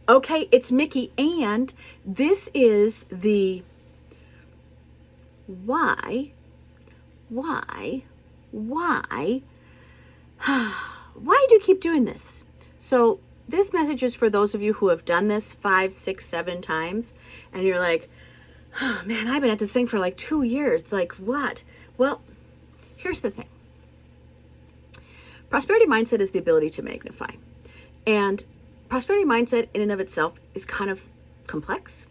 Okay, it's Mickey, and this is the why, why do you keep doing this? So this message is for those of you who have done this 5, 6, 7 times, and you're like, oh man, I've been at this thing for like 2 years. Like what? Well, here's the thing. Prosperity mindset is the ability to magnify. And prosperity mindset in and of itself is kind of complex.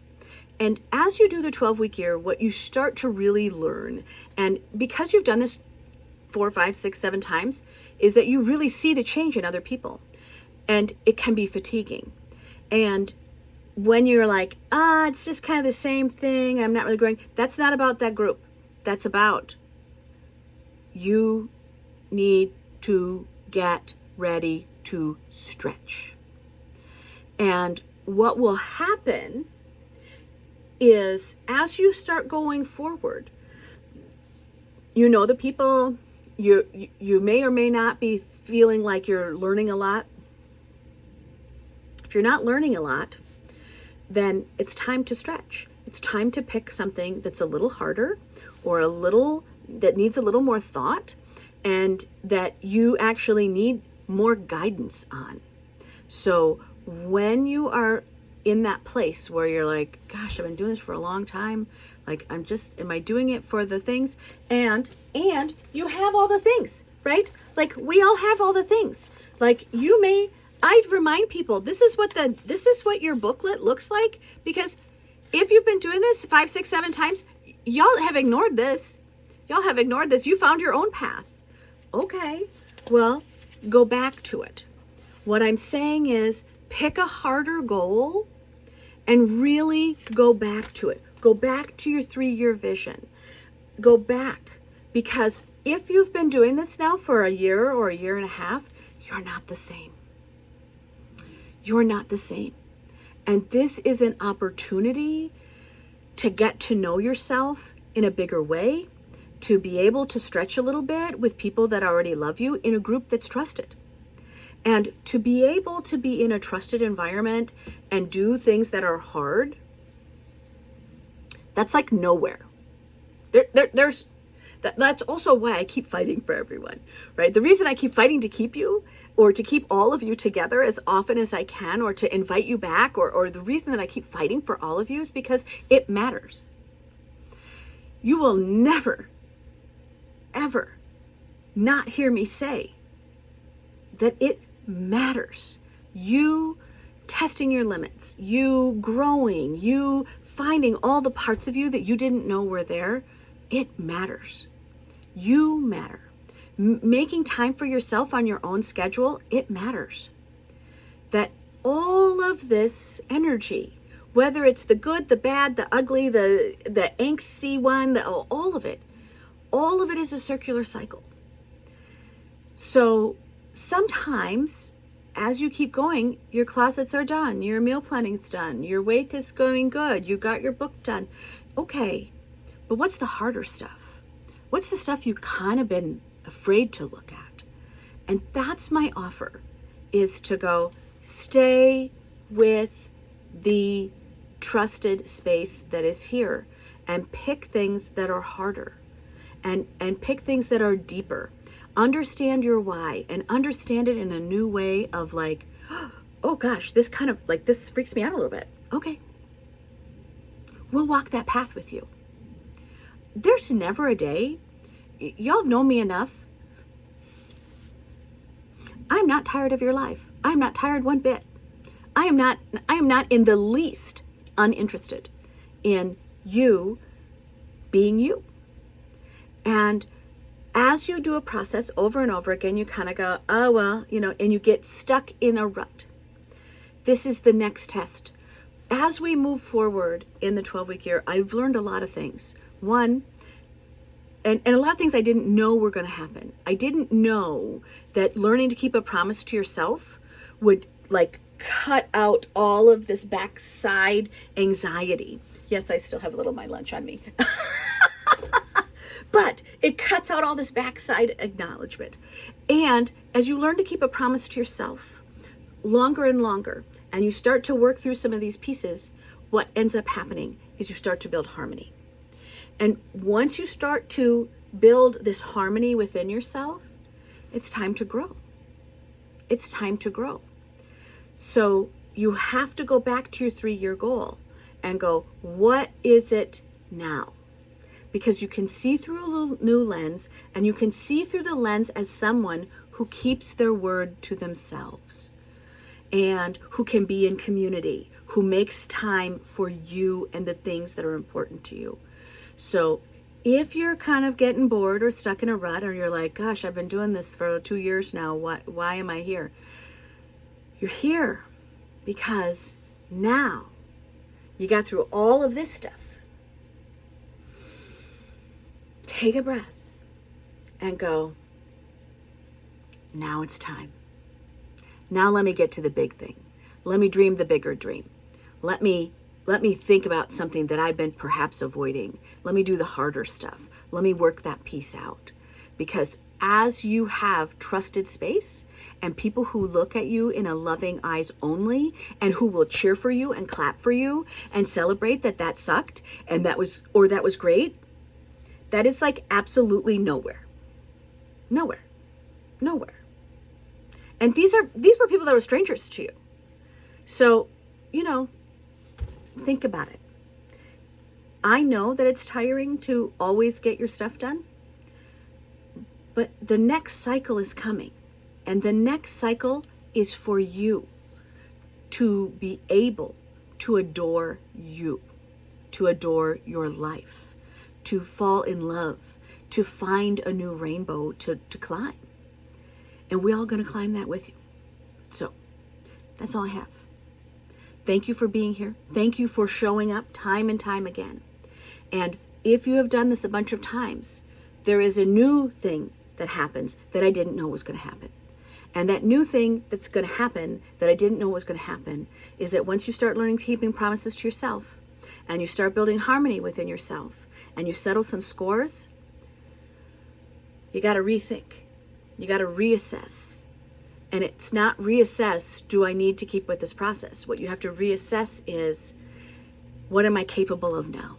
And as you do the 12-week year, what you start to really learn, and because you've done this 4, 5, 6, 7 times, is that you really see the change in other people. And it can be fatiguing. And when you're like, it's just kind of the same thing, I'm not really growing, that's not about that group. That's about you need to get ready to stretch. And what will happen is as you start going forward, you know the people, you may or may not be feeling like you're learning a lot. If you're not learning a lot, then it's time to stretch. It's time to pick something that's a little harder or that needs a little more thought and that you actually need more guidance on. So when you are in that place where you're like, gosh, I've been doing this for a long time. Like, am I doing it for the things? And you have all the things, right? Like we all have all the things. Like I'd remind people, this is what your booklet looks like, because if you've been doing this 5, 6, 7 times, y'all have ignored this. You found your own path. Okay, well, go back to it. What I'm saying is pick a harder goal and really go back to it. Go back to your 3-year vision. Go back, because if you've been doing this now for a year or a year and a half, you're not the same. You're not the same. And this is an opportunity to get to know yourself in a bigger way, to be able to stretch a little bit with people that already love you in a group that's trusted. And to be able to be in a trusted environment and do things that are hard, that's like nowhere. That's also why I keep fighting for everyone, right? The reason I keep fighting to keep you, or to keep all of you together as often as I can, or to invite you back, or the reason that I keep fighting for all of you is because it matters. You will never, ever not hear me say that it matters. You testing your limits, you growing, you finding all the parts of you that you didn't know were there, it matters. You matter. Making time for yourself on your own schedule, it matters. That all of this energy, whether it's the good, the bad, the ugly, the angsty one, all of it is a circular cycle. So sometimes as you keep going, your closets are done, your meal planning's done, your weight is going good, you got your book done. Okay, but what's the harder stuff? What's the stuff you've kind of been afraid to look at? And that's my offer, is to go stay with the trusted space that is here and pick things that are harder and pick things that are deeper. Understand your why and understand it in a new way of like, oh gosh, this kind of like, this freaks me out a little bit. Okay. We'll walk that path with you. There's never a day. Y'all know me enough. I'm not tired of your life. I'm not tired one bit. I am not in the least uninterested in you being you. And as you do a process over and over again, you kind of go, oh, well, and you get stuck in a rut. This is the next test. As we move forward in the 12-week year, I've learned a lot of things. One, and a lot of things I didn't know were going to happen. I didn't know that learning to keep a promise to yourself would like cut out all of this backside anxiety. Yes, I still have a little of my lunch on me. But it cuts out all this backside acknowledgement. And as you learn to keep a promise to yourself longer and longer, and you start to work through some of these pieces, what ends up happening is you start to build harmony. And once you start to build this harmony within yourself, it's time to grow. It's time to grow. So you have to go back to your 3-year goal and go, what is it now? Because you can see through a new lens, and you can see through the lens as someone who keeps their word to themselves and who can be in community, who makes time for you and the things that are important to you. So if you're kind of getting bored or stuck in a rut, or you're like, gosh, I've been doing this for 2 years now, why am I here? You're here because now you got through all of this stuff. Take a breath and go, now it's time. Now let me get to the big thing. Let me dream the bigger dream. Let me think about something that I've been perhaps avoiding. Let me do the harder stuff. Let me work that piece out. Because as you have trusted space and people who look at you in a loving eyes only, and who will cheer for you and clap for you and celebrate that sucked and that was great, that is like absolutely nowhere. Nowhere. And these were people that were strangers to you. So, think about it. I know that it's tiring to always get your stuff done, but the next cycle is coming. And the next cycle is for you to be able to adore you, to adore your life, to fall in love, to find a new rainbow to climb. And we're all going to climb that with you. So that's all I have. Thank you for being here. Thank you for showing up time and time again. And if you have done this a bunch of times, there is a new thing that happens that I didn't know was going to happen. And that new thing that's going to happen that I didn't know was going to happen is that once you start learning keeping promises to yourself, and you start building harmony within yourself, and you settle some scores, you got to rethink. You got to reassess. And it's not reassess, do I need to keep with this process? What you have to reassess is, what am I capable of now?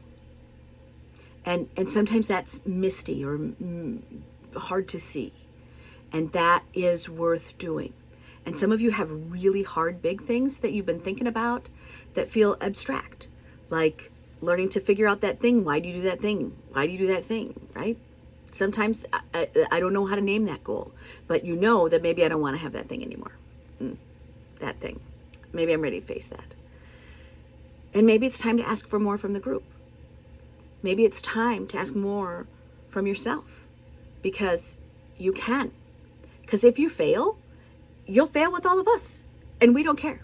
And sometimes that's misty or hard to see. And that is worth doing. And some of you have really hard, big things that you've been thinking about that feel abstract, like learning to figure out that thing. Why do you do that thing? Why do you do that thing, right? Sometimes I don't know how to name that goal, but you know that maybe I don't want to have that thing anymore. That thing. Maybe I'm ready to face that. And maybe it's time to ask for more from the group. Maybe it's time to ask more from yourself, because you can. Because if you fail, you'll fail with all of us, and we don't care.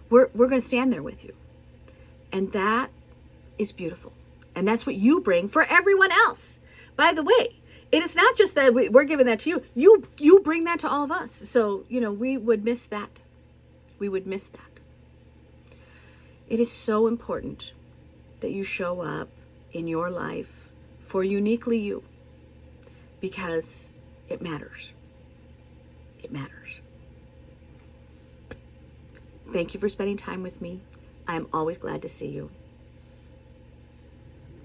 We're going to stand there with you. And that is beautiful. And that's what you bring for everyone else. By the way, it is not just that we're giving that to you. You bring that to all of us. So, we would miss that. We would miss that. It is so important that you show up in your life for uniquely you, because it matters. It matters. Thank you for spending time with me. I am always glad to see you.